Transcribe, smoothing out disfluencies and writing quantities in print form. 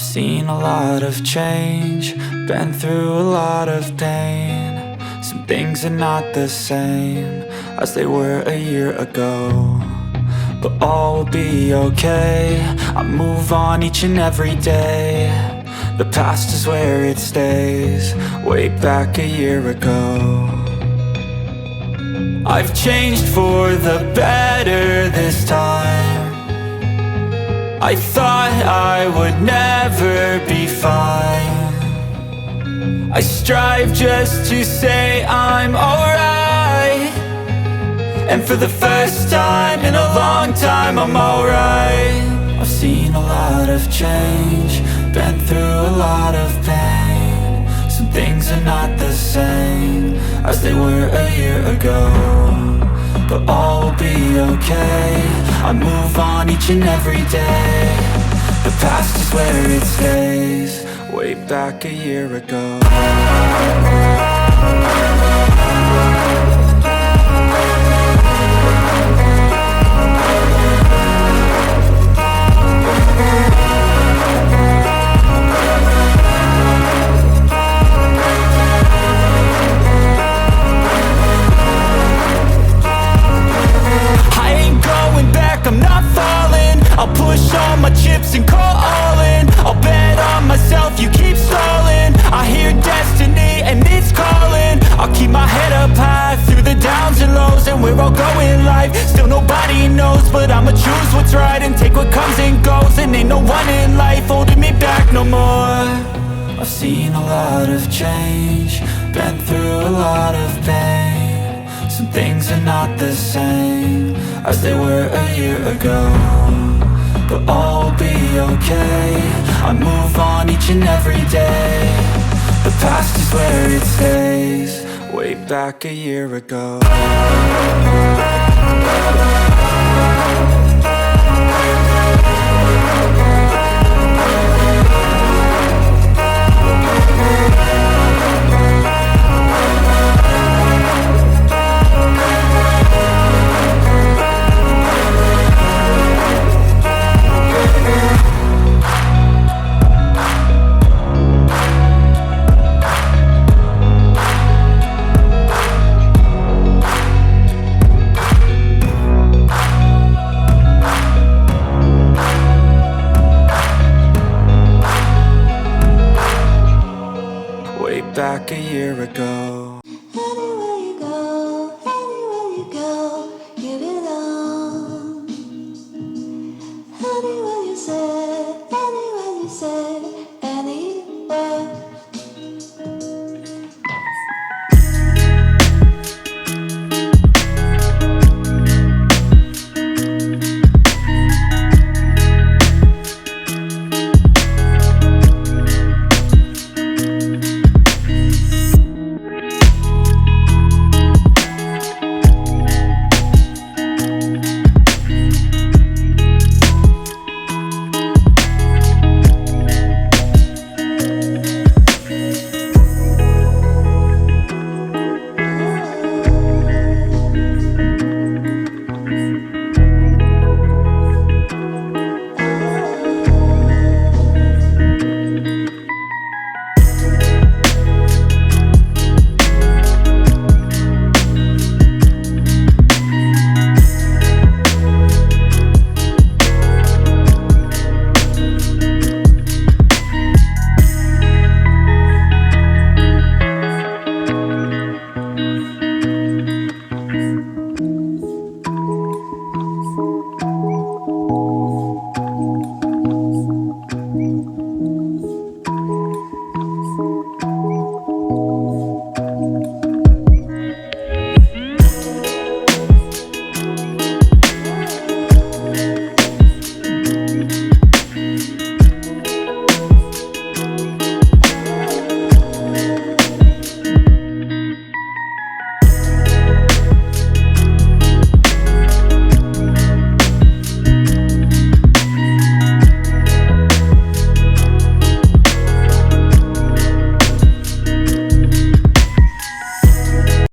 I've seen a lot of change, been through a lot of pain. Some things are not the same as they were a year ago, but all will be okay. I move on each and every day. The past is where it stays, way back a year ago. I've changed for the better this time. I thought I would never be fine. I strive just to say I'm alright, and for the first time in a long time I'm alright. I've seen a lot of change, been through a lot of pain. Some things are not the same as they were a year ago, but all will be okay. I move on each and every day. The past is where it stays, way back a year ago. I'm not falling, I'll push all my chips and call all in. I'll bet on myself, you keep stalling. I hear destiny and it's calling. I'll keep my head up high through the downs and lows, and we're all going life. Still nobody knows, but I'ma choose what's right and take what comes and goes. And ain't no one in life holding me back no more. I've seen a lot of change, been through a lot of pain. Some things are not the same as they were a year ago, but all will be okay. I move on each and every day. The past is where it stays, way back a year ago. Back a year ago.